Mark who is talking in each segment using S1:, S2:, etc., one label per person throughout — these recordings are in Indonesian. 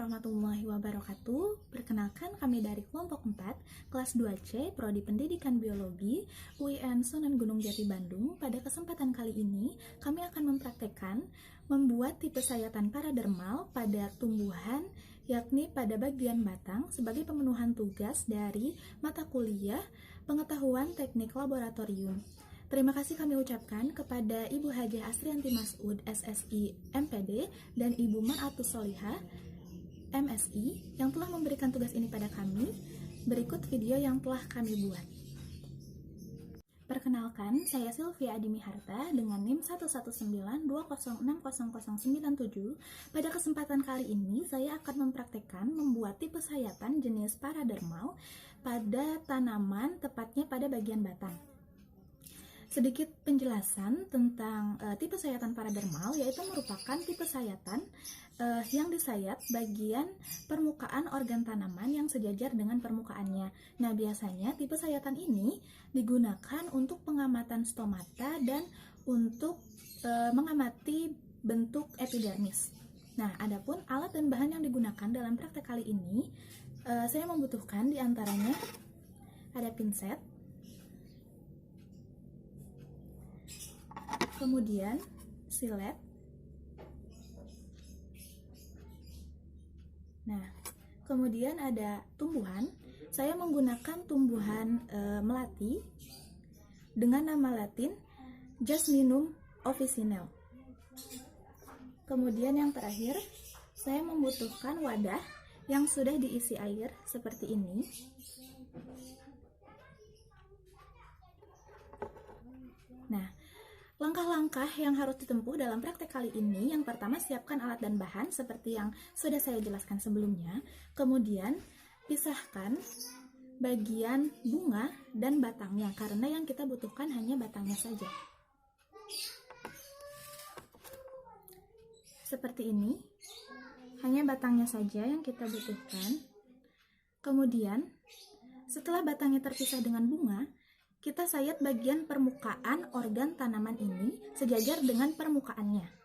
S1: warahmatullahi wabarakatuh. Perkenalkan, kami dari kelompok 4, kelas 2C, Prodi Pendidikan Biologi, UIN Sunan Gunung Jati Bandung. Pada kesempatan kali ini, kami akan mempraktekkan membuat tipe sayatan paradermal pada tumbuhan, yakni pada bagian batang, sebagai pemenuhan tugas dari mata kuliah Pengetahuan Teknik Laboratorium. Terima kasih kami ucapkan kepada Ibu Hajah Astrianti Masud, SSI MPD, dan Ibu Ma'atus Solihah, MSI, yang telah memberikan tugas ini pada kami. Berikut video yang telah kami buat. Perkenalkan, saya Sylvia Adimi Harta dengan NIM 11920600097. Pada kesempatan kali ini, saya akan mempraktekkan membuat tipe sayatan jenis paradermal pada tanaman, tepatnya pada bagian batang. Sedikit penjelasan tentang tipe sayatan paradermal, yaitu merupakan tipe sayatan yang disayat bagian permukaan organ tanaman yang sejajar dengan permukaannya. Nah, biasanya tipe sayatan ini digunakan untuk pengamatan stomata dan untuk mengamati bentuk epidermis. Nah, adapun alat dan bahan yang digunakan dalam praktek kali ini, saya membutuhkan diantaranya ada pinset, kemudian silet. Nah, kemudian ada tumbuhan. Saya menggunakan tumbuhan melati dengan nama latin Jasminum officinale. Kemudian yang terakhir, saya membutuhkan wadah yang sudah diisi air seperti ini. Nah, langkah-langkah yang harus ditempuh dalam praktek kali ini, yang pertama, siapkan alat dan bahan seperti yang sudah saya jelaskan sebelumnya. Kemudian, pisahkan bagian bunga dan batangnya, karena yang kita butuhkan hanya batangnya saja. Seperti ini, hanya batangnya saja yang kita butuhkan. Kemudian, setelah batangnya terpisah dengan bunga, kita sayat bagian permukaan organ tanaman ini sejajar dengan permukaannya.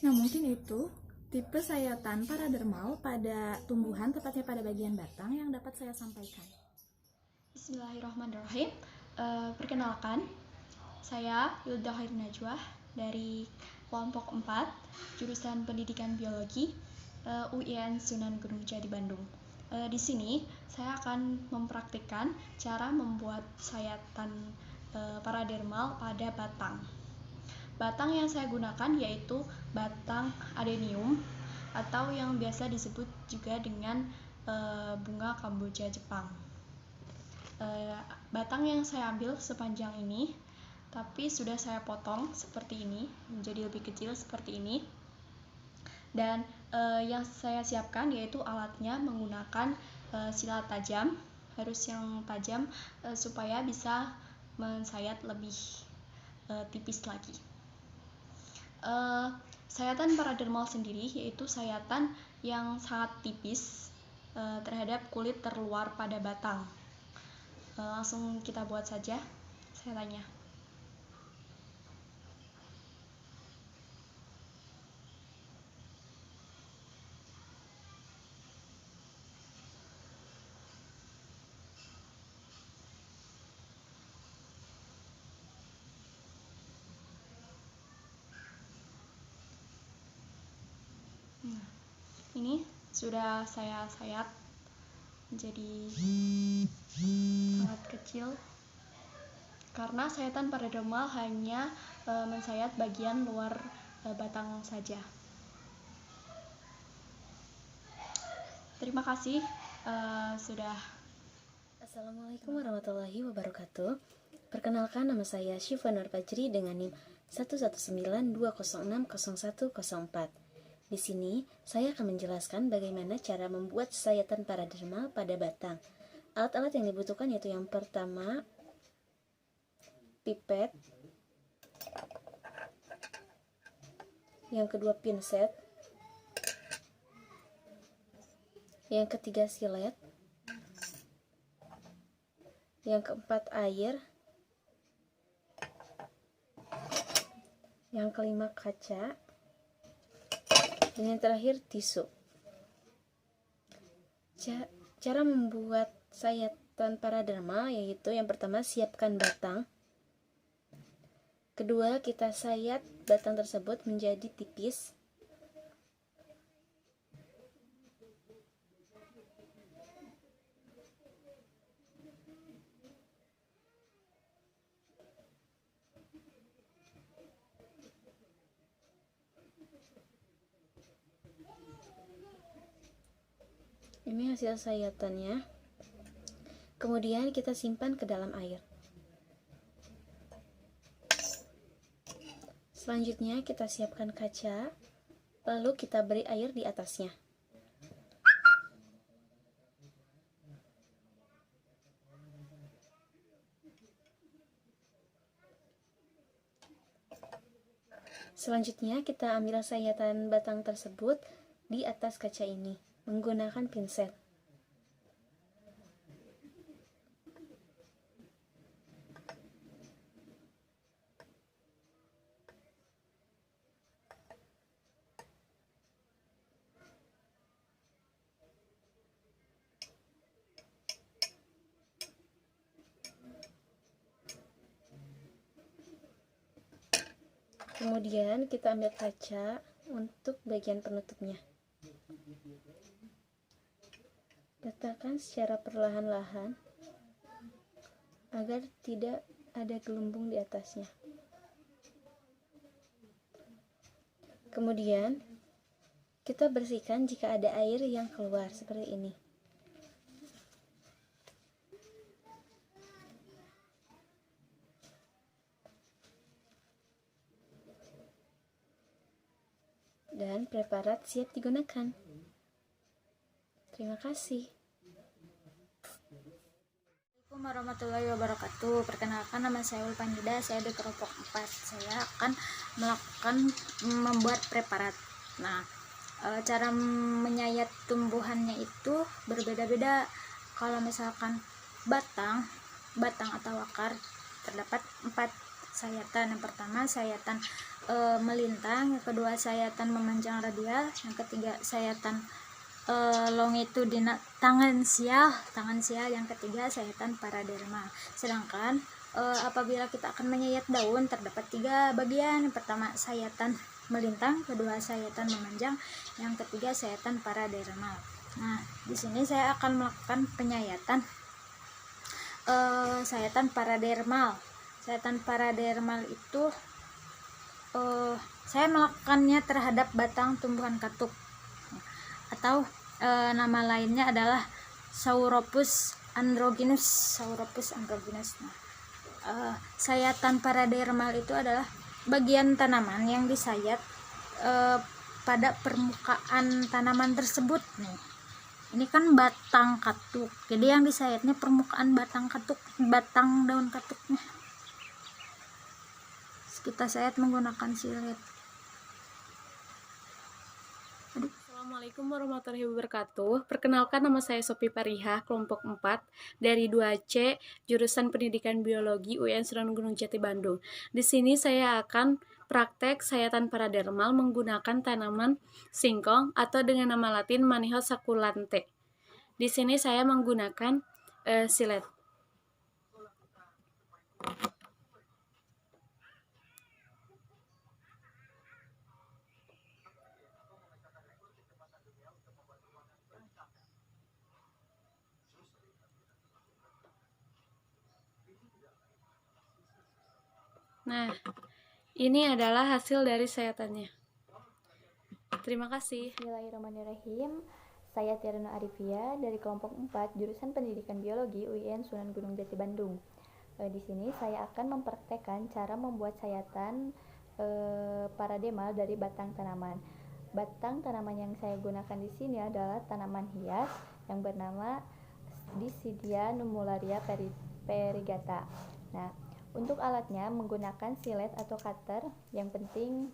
S1: Nah, mungkin itu tipe sayatan paradermal pada tumbuhan, tepatnya pada bagian batang, yang dapat saya sampaikan.
S2: Bismillahirrahmanirrahim. Perkenalkan, saya Hilda Khair Najwah dari kelompok 4, jurusan Pendidikan Biologi, UIN Sunan Gunung Jati Bandung. Di sini saya akan mempraktikkan cara membuat sayatan paradermal pada batang. Batang yang saya gunakan yaitu batang adenium, atau yang biasa disebut juga dengan bunga Kamboja Jepang. Batang yang saya ambil sepanjang ini, tapi sudah saya potong seperti ini, menjadi lebih kecil seperti ini. Dan yang saya siapkan yaitu alatnya menggunakan silat tajam, harus yang tajam supaya bisa mensayat lebih tipis lagi. Sayatan paradermal sendiri yaitu sayatan yang sangat tipis terhadap kulit terluar pada batang. Langsung kita buat saja sayatanya. Nah, ini sudah saya sayat menjadi sangat kecil, karena sayatan paradermal hanya mensayat bagian luar batang saja. Terima kasih sudah.
S3: Assalamualaikum warahmatullahi wabarakatuh. Perkenalkan, nama saya Syifa Nur Fajri dengan NIM 11920600104 Di sini, saya akan menjelaskan bagaimana cara membuat sayatan paradermal pada batang. Alat-alat yang dibutuhkan yaitu yang pertama, pipet, yang kedua pinset, yang ketiga silet, yang keempat air, yang kelima kaca, dan yang terakhir tisu. Cara membuat sayatan paradermal yaitu yang pertama, siapkan batang. Kedua, kita sayat batang tersebut menjadi tipis. Ini hasil sayatannya. Kemudian kita simpan ke dalam air. Selanjutnya kita siapkan kaca, lalu kita beri air di atasnya. Selanjutnya kita ambil sayatan batang tersebut di atas kaca ini menggunakan pinset. Kemudian kita ambil kaca untuk bagian penutupnya. Letakkan secara perlahan-lahan agar tidak ada gelembung di atasnya. Kemudian kita bersihkan jika ada air yang keluar seperti ini. Dan preparat siap digunakan. Terima kasih.
S1: Assalamualaikum warahmatullahi wabarakatuh. Perkenalkan, nama saya Ulpanida, saya di kelompok 4. Saya akan membuat preparat. Nah, cara menyayat tumbuhannya itu berbeda-beda. Kalau misalkan batang atau akar, terdapat 4 sayatan. Yang pertama sayatan melintang, yang kedua sayatan memanjang radial, yang ketiga sayatan longitudinal tangan sial, yang ketiga sayatan paradermal. Sedangkan apabila kita akan menyayat daun, terdapat 3 bagian. Yang pertama sayatan melintang, kedua sayatan memanjang, yang ketiga sayatan paradermal. Nah, di sini saya akan melakukan penyayatan sayatan paradermal. Sayatan paradermal itu saya melakukannya terhadap batang tumbuhan katuk, atau nama lainnya adalah Sauropus androgynus. Sayatan paradermal itu adalah bagian tanaman yang disayat pada permukaan tanaman tersebut. Nih, ini kan batang katuk, jadi yang disayatnya permukaan batang daun katuknya. Kita sayat menggunakan silet.
S4: Assalamualaikum warahmatullahi wabarakatuh. Perkenalkan, nama saya Sophie Pariha, kelompok 4 dari 2C, jurusan Pendidikan Biologi UIN Sunan Gunung Jati Bandung. Di sini saya akan praktek sayatan paradermal menggunakan tanaman singkong atau dengan nama latin Manihot succulente. Di sini saya menggunakan silet. Nah, ini adalah hasil dari sayatannya. Terima kasih.
S5: Bismillahirrahmanirrahim. Saya Tirna Arifia dari kelompok 4 jurusan Pendidikan Biologi UIN Sunan Gunung Jati Bandung. Di sini saya akan mempraktekkan cara membuat sayatan paradermal dari batang tanaman. Batang tanaman yang saya gunakan di sini adalah tanaman hias yang bernama Disidia numularia perigata. Nah, untuk alatnya menggunakan silet atau cutter, yang penting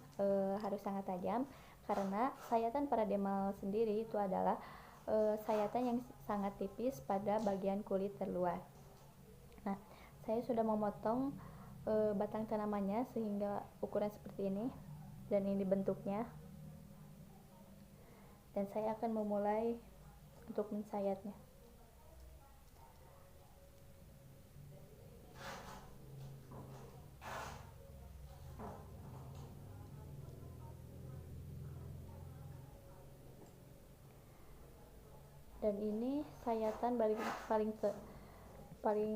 S5: harus sangat tajam karena sayatan paradermal sendiri itu adalah sayatan yang sangat tipis pada bagian kulit terluar. Nah, saya sudah memotong batang tanamannya sehingga ukuran seperti ini dan ini bentuknya. Dan saya akan memulai untuk mensayatnya. Dan ini sayatan paling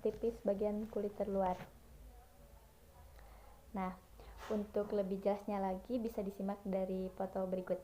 S5: tipis bagian kulit terluar. Nah, untuk lebih jelasnya lagi bisa disimak dari foto berikut.